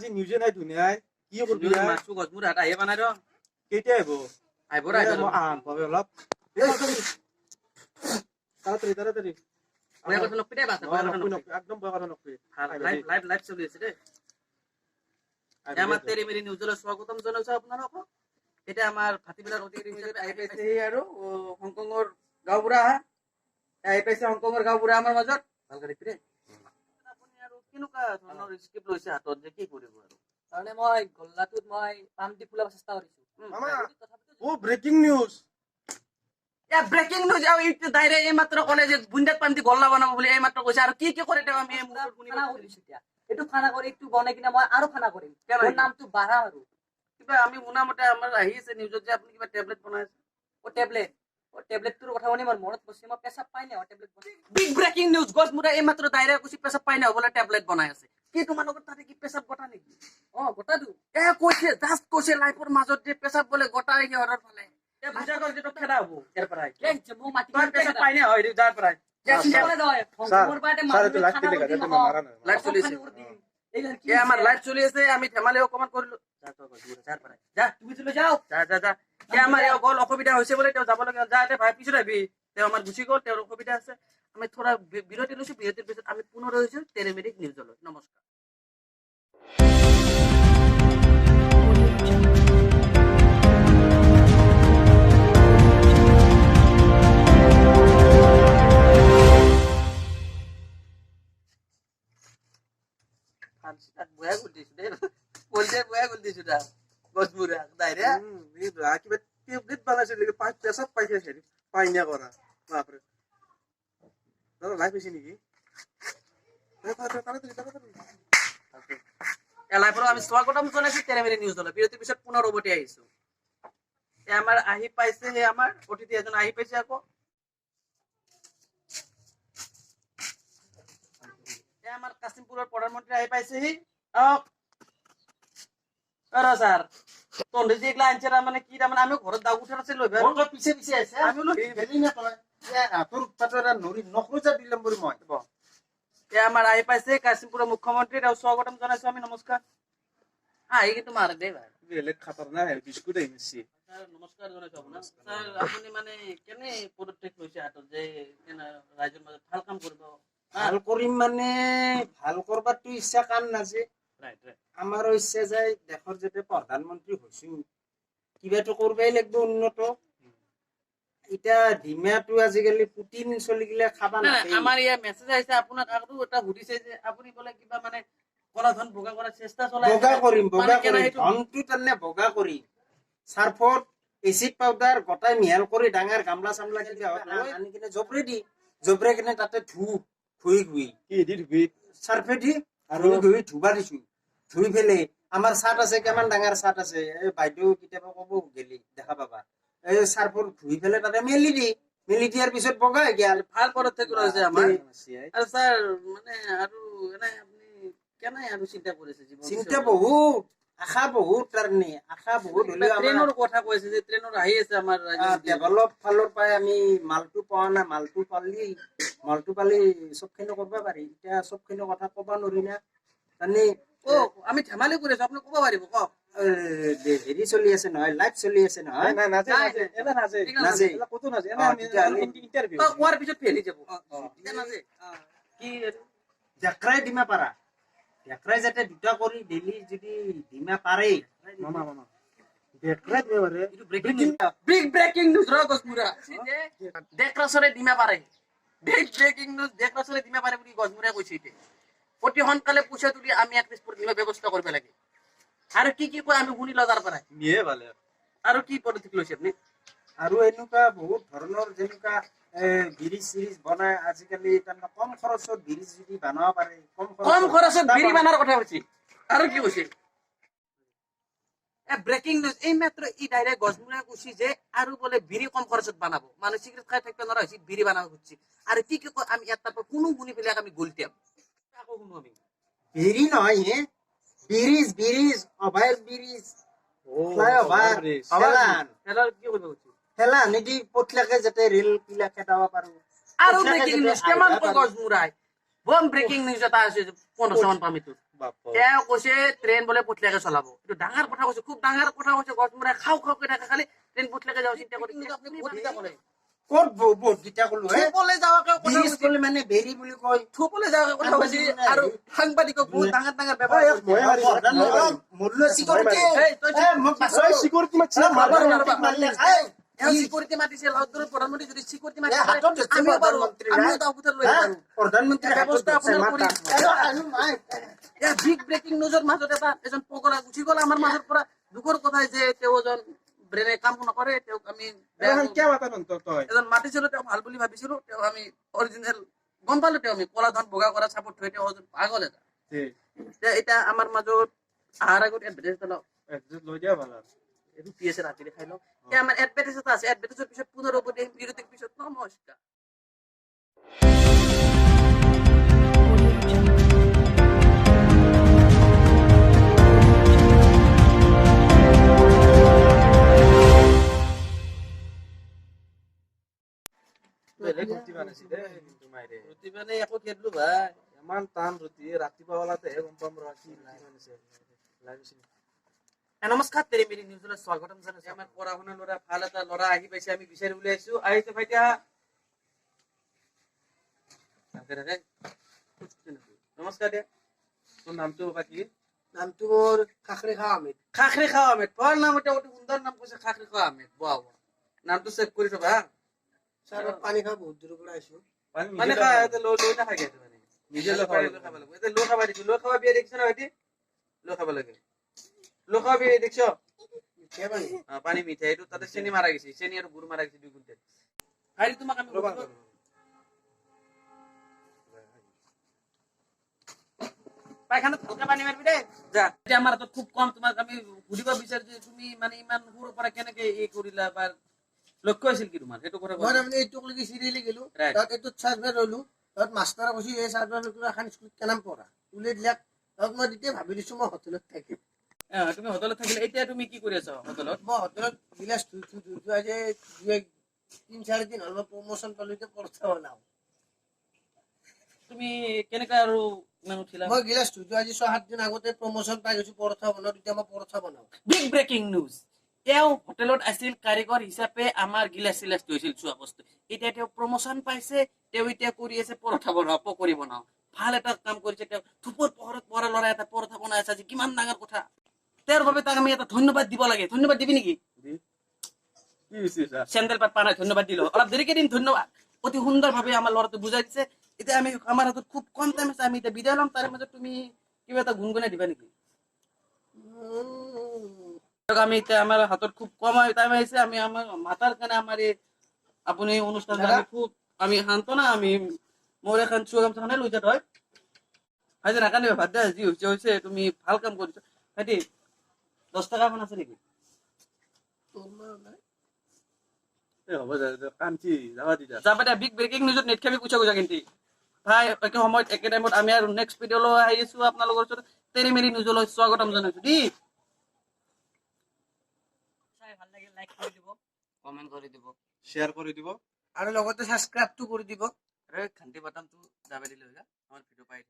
আজি নিউজে নাই ধুনীয়াই কি করবি মাছু গজমুর হাট আহে বানাই র কেইটা আইব আইব রা মই আহান পাবে অলপ তাড়াতাড়ি বয়া কথা নকবি দে বাসা বয়া কথা নকবি একদম বয়া কথা নকবি লাইভ চলি আছে দে আমার তেরি মেরি নিউজলৈ স্বাগতম জনাইছো আপোনালোকক এটা আমাৰ ভাটিবেলাৰ অতিথি হিচাপে আহি পাইছে আৰু হংকঙৰ গাঁওবুঢ়া আহি পাইছে হংকঙৰ গাঁওবুঢ়া আমাৰ মাজত ভালকে দেখিলে আপুনি আৰু কেনেকুৱা ধৰণৰ স্ক্ৰিপ্ট লৈছে হাতত যে কি কৰিব আৰু কাৰণে মই গল্লাটোত মই পাম দি ফুলাব চেষ্টা কৰিছো মামা ও ব্ৰেকিং নিউজ এ ব্ৰেকিং নিউজ আৰু ইটো ডাইৰেক্ট এই মাত্ৰ ক'লে যে বুন্দাত পাম দি গল্লা বনাব বুলি এই মাত্ৰ কৈছে আৰু কি কি কৰে তেওঁ আমি খানা কৰিছো এতিয়া এইটো খানা কৰি একটু বনাই কিনে মই আৰু খানা কৰিম মোৰ নামটো বাঢ়া আৰু কিবা আমি শুনামতে আমাৰ আহি আছে নিউজত যে আপুনি কিবা টেবলেট বনাই আছে ও টেবলেটটোৰ কথা শুনি মোৰ মনত পৰিছে মই পেছাব পাই নাই টেবলেট বনাই বিগ ব্ৰেকিং নিউজ গছমুৰা এই মাত্ৰ ডাইৰেক্ট কৈছে পেছাব পাই নাই বোলে টেবলেট বনাই আছে কি তোমালোকৰ তাতে কি পেছাব গটা নেকি গটাটো কৈছে জাষ্ট কৈছে লাইফৰ মাজত যে পেছাব বোলে গটাই সিহঁতৰ ফালে বুজা গল যে তো খেদা হবো ইয়াৰ পৰাই মই মাতি পেছাব পাই নাই হয় যাৰ পৰাই লাইভ চলি আছে আমাৰ লাইভ চলি আছে আমি ধেমালি অকমান কৰিলো যা তুমি চলে যাও যা আমাৰ এওঁ গল অসুবিধা হৈছে বোলে তেওঁ যাব লগা যা এতিয়া ভাই পিছত আহিবি তেওঁ আমাৰ গুচি গল তেওঁৰ অসুবিধা আছে আমি থোৰা বিৰতি লৈছো বিৰতিৰ পিছত আমি পুনৰ হৈছো টেলিমেডিক নিউজলৈ নমস্কাৰ বয়া কৰি দিছো দেই পইচা বয়া কৰি দিছো দা গছমুৰা ডাইৰে কিবা টেবলেট বানাইছে নেকি পেছাব পাইছে হেৰি পাইনা কৰা বাপৰে দাদা লাইভ হৈছে নেকি লাইভৰ আমি স্বাগতম জনাইছো টেলিমেডি নিউজলৈ বিৰতিৰ পিছত পুনৰ উভতি আহিছো আমাৰ আহি পাইছে হে আমাৰ অতিথি এজন আহি পাইছে আকৌ আমাৰ কাশিমপুৰৰ প্ৰধানমন্ত্ৰী আহি পাইছেহি স্যাৰ তন্ডে যে এগুলা আনছে মানে কি মানে আমি ঘৰত দাগ উঠাৰ আছে লৈ পিছে আছে আমি হেৰি না তই তোৰ পাতৰা নৰি নখোজা দিলাম বুলি মই আমাৰ আহি পাইছে কাশিমপুৰৰ মুখ্যমন্ত্ৰী তেওঁ স্বাগতম জনাইছো আমি নমস্কাৰ আহি কিন্তু মাৰে দে ভাই বেলেগ খাতাৰ না বিস্কুট আহিছে নমস্কাৰ জনাইছো আপোনাক স্যাৰ আপুনি মানে কেনে পদক্ষেপ লৈছে হাতত যে ৰাইজৰ মাজত ভাল কাম কৰিব ভাল কৰিম মানে ভাল কৰবাৰটো ইচ্ছা কাম নাজে আমাৰও ইচ্ছা যায় দেশৰ যেতে প্রধানমন্ত্রী হইছো কিবাটো করবাই লাগবে উন্নত এটা ডিমাটো আজিকালি পুটিন চলি গিলা খাবা না আমার ইয়া মেসেজ আইছে আপোনাক আৰু এটা হুদিছে যে আপুনি বলে কিবা মানে কলা ধন বগা কৰাৰ চেষ্টা চলাই বগা কৰিম ধনটো তনে বগা কৰি সাৰ্ফত এসিড পাউডাৰ গটাই মিহাল কৰি ডাঙৰ গামলা সামলা কিবা আনি কিনে জবৰে কিনে তাতে ধুই কি দি ধুবি সাৰ্ফে দি আৰু ধুবা দিছো ধুই ফেলে আমাৰ চাট আছে কেমান ডাঙৰ চাট আছে এই বাইদেউ কিতাবা কব গেলি দেখা পাবা এই সাৰ্ফৰ ধুই ফেলে তাতে মেলি দিয়াৰ পিছত বগা গেল ভাল পদক্ষেপ লৈছে আমাৰ আৰু স্যাৰ মানে আৰু এনে আপুনি কেনে আৰু চিন্তা কৰিছে জীবন চিন্তা বহুত আশা বহুত কাৰণে আশা বহুত হলে ট্ৰেইনৰ কথা কৈছে যে ট্ৰেইনৰ আহি আছে আমাৰ ডেভেলপ ফালৰ পৰা আমি মালটো পোৱা না মালটো পালি সবখিনি কৰিব পাৰি এতিয়া সবখিনি কথা কব নোৱাৰি না মানে আমি ধেমালি কৰিছো আপুনি কব পাৰিব কওক হেৰি চলি আছে নহয় লাইভ চলি আছে নহয় নাজে কতো নাজে ইন্টাৰভিউ কোৱাৰ পিছত ফেলি যাব নাজে কি জাকৰাই দিমা পাৰা জাকৰাই যাতে দুটা কৰি ডেইলি যদি দিমা পাৰে মামা জাকৰাই দিবাৰে বিগ ব্ৰেকিং নিউজ গছমুৰা ডেক্ৰাছৰে দিমা পাৰে বিগ ব্ৰেকিং নিউজ ডেক্ৰাছৰে দিমা পাৰে বুলি গছমুৰা কৈছে এতিয়া অতি সোনকালে পইচা তুলি আমি এক ৰিপৰ্ট দিমা ব্যৱস্থা কৰিব লাগে আৰু কি কয় আমি শুনি লজাৰ পৰা নিয়ে ভালে আৰু কি পদক্ষেপ লৈছে আপুনি আৰু এনেকুৱা বহুত ধৰণৰ যেনেকুৱা ব্ৰিজ সিৰিজ বনাই আজিকালি তাৰমানে কম খৰচত ব্ৰিজ যদি বনাব পাৰে কম খৰচত ব্ৰিজ বনাৰ কথা কৈছে আৰু কি কৈছে ব্ৰেকিং নিউজ এই মাত্ৰ ই ডাইৰেক্ট গছমুৰা কৈছে যে আৰু বোলে বিৰি কম খৰচত বনাব মানে চিগাৰেট খাই থাকিব নোৱাৰা হৈছে বিৰি বনাব খুজিছে আৰু কি কয় আমি ইয়াৰ পৰা কোনো শুনি পেলাই আমি গলতিয়াম আকৌ শুনো আমি বিৰি নহয় ব্ৰিজ অভাৰ ব্ৰিজ ফ্লাইঅভাৰ হেলাৰ কি কৰিব কৈছে হেলা নিদি পথলাকে যাতে ৰেল কিলা খেদাব পাৰো আৰু ব্ৰেকিং নিউজ কেমান গছমুৰাই বম ব্ৰেকিং নিউজ এটা আছে 15 মান পামিতো তেওঁ কৈছে ট্ৰেইন বোলে পটলিয়াকে চলাব এইটো ডাঙৰ কথা কৈছে খুব ডাঙৰ কথা কৈছে গছমূৰাই খাও খাওকে থাকে খালি ট্ৰেইন পটলিয়াকে যাব চিন্তা কৰি আপুনি বহুত চিন্তা কৰে ক'ত বহুত গীতা ক'লো হে থুপলে যাওয়াকে কথা ব্ৰিজ কৈছে ক'লে মানে বেৰি বুলি কয় থুপলে যাওয়াকে কথা কৈছে আৰু সাংবাদিকক বহুত ডাঙৰ ডাঙৰ ব্যৱহাৰ মূল্য চিকিউৰিটি এই তই মোক বাছৰ চিকিউৰিটি মাতছি মাৰিলে খাই সিকিউৰিটি মাতিছে লাউডৰ প্ৰধানমন্ত্ৰী যদি সিকিউৰিটি এ হাতত মাতিছে দিছে আমিও পাৰো প্ৰধানমন্ত্ৰী আমিও দাবুতৰ লৈ পাৰো প্ৰধানমন্ত্ৰী ব্যৱস্থা আপোনাৰ কৰি কৰি বিগ ব্ৰেকিং নিউজৰ মাজত এটা এজন পগলা গুচি গ'ল আমাৰ মাজৰ পৰা দুখৰ কথা যে তেওঁ এজন ব্ৰেনে কাম নকৰে তেওঁক আমি এজন মাতিছিলো তেওঁ ভাল বুলি ভাবিছিলো তেওঁ আমি অৰিজিনেল গম পালো তেওঁ আমি কলা ধন বগা কৰা চাপৰ্ট থৈ তেওঁ এজন পাগল এটা এতিয়া আমাৰ মাজত আহাৰ আগত এডভাৰটাইজ এটা লওক এইটো পি আছে ৰাতিৰে খাই লওক এতিয়া আমাৰ এডভাৰটাইজ এটা আছে এডভাৰটাইজৰ পিছত পুনৰ উপদেশ বিৰতিৰ পিছত নমস্কাৰ ৰুটি মানে একো খেদলো ভাই ইমান টান ৰুটি ৰাতিপুৱা বেলাতেহে গম পাম নমস্কাৰ তেৰি মেৰি নিউজলৈ স্বাগতম জনাইছো আমাৰ পঢ়া শুনা ল'ৰা ভাল এটা ল'ৰা আহি পাইছে আমি বিচাৰি উলিয়াইছো আহিছে ভাইটিয়া নমস্কাৰ দিয়া তোৰ নামটো বাকি নামটো মোৰ খাখৰি খা আহমেদ খাখৰি খাও আহমেদ তোৰ নাম এটা অতি সুন্দৰ নাম কৈছে খাখৰি খাও আহমেদ বাহ বাহ নামটো সেভ কৰি থবা ছাৰ পানী খা বহুত দূৰৰ পৰা আহিছো মানে খাই লৈ নাখাই মানে নিজে লৈ খাব লাগিব এতিয়া লৈ খাবা দিছো লৈ খাবা বিয়া দেখিছ না ভাইটি লৈ খাব লাগে লৈ খাবা বিয়া দেখিছ মিঠা পানী পানী মিঠাই এইটো তাতে চেনি মাৰা গৈছে চেনি আৰু গুড় মাৰা গৈছে 2 কুইণ্টেল ভাইটি তোমাক আমি পায়খানাত ভালকে পানী মাৰিবি দেই যা এতিয়া আমাৰ হাতত খুব কম তোমাক আমি সুধিব বিচাৰো যে তুমি মানে ইমান সৰুৰ পৰা কেনেকে এই কৰিলা বা লক্ষ্য আছিল কি তোমাৰ সেইটো কথা মই তাৰমানে এইটোক লৈকে চিৰিয়েলি গেলো Right. তাত এইটোত চাৰ্ভে ৰলো তাত মাষ্টাৰে কৈছে এই চাৰ্ভে এখন স্কুলত কেনাম পঢ়া উলিয়াই দিলাক তাত মই তেতিয়া ভাবি দিছো মই হোটেলত থাকিম তুমি হোটেলত থাকিলে এতিয়া তুমি কি কৰি আছা হোটেলত মই হোটেলত গিলাচ ধুই আজি 3-4 দিন হ'ল মই প্ৰমোশ্যন পালো এতিয়া পৰঠা বনাও তুমি কেনেকা আৰু ইমান উঠিলা মই গিলাচ ধুই আজি 6-7 দিন আগতে প্ৰমোশ্যন পাই গৈছো পৰঠা বনাও তেতিয়া মই পৰঠা বনাও বিগ ব্ৰেকিং নিউজ তেওঁ হোটেলত আছিল কাৰিকৰ হিচাপে আমাৰ গিলাচ চিলাচ ধুইছিল চোৱা বস্তু এতিয়া তেওঁ প্ৰমোশ্যন পাইছে তেওঁ এতিয়া কৰি আছে পৰঠা বনাও পকৰি বনাও ভাল এটা কাম কৰিছে তেওঁ থুপৰ পোহৰত পঢ়া ল'ৰা এটা পৰঠা বনাই আছে আজি কিমান ডাঙৰ কথা তেওঁৰ বাবে তাক আমি এটা ধন্যবাদ দিব লাগে ধন্যবাদ দিবি নেকি চেণ্ডেল পাত পানাই ধন্যবাদ দিলো অলপ দেৰিকে দিম ধন্যবাদ অতি সুন্দৰভাৱে আমাৰ ল'ৰাটো বুজাই দিছে এতিয়া আমি আমাৰ হাতত খুব কম টাইম আছে আমি এতিয়া বিদায় ল'ম তাৰে মাজত তুমি কিবা এটা গুণগুণাই দিবা নেকি আমি এতিয়া আমাৰ হাতত খুব কম টাইম আহিছে আমি আমাৰ মাতাৰ কাৰণে আমাৰ এই আপুনি অনুষ্ঠান খুব আমি সান্তনা আমি মোৰ এখন চুগামখানে লৈ যাত হয় ভাইটি নাকান্দিবা ভাত দিয়া যি হৈছে তুমি ভাল কাম কৰিছা ভাইটি 10 টকা এখন আছে নেকি যাবা দিয়া বিগ ব্ৰেকিং নিউজত নেট খাবি পুছা গৈছা কিন্তু ভাই একে সময়ত একে টাইমত আমি আৰু নেক্সট ভিডিঅ'লৈ আহি আছো আপোনালোকৰ ওচৰত তেৰি মেৰি নিউজলৈ স্বাগতম জনাইছো দেই ভাল লাগিল লাইক কৰি দিব কমেন্ট কৰি দিব শ্বেয়াৰ কৰি দিব আৰু লগতে সাবস্ক্ৰাইবটো কৰি দিব আৰে ঘন্টি বাটনটো দাবাই দিলে হৈ যা আমাৰ ভিডিও পাই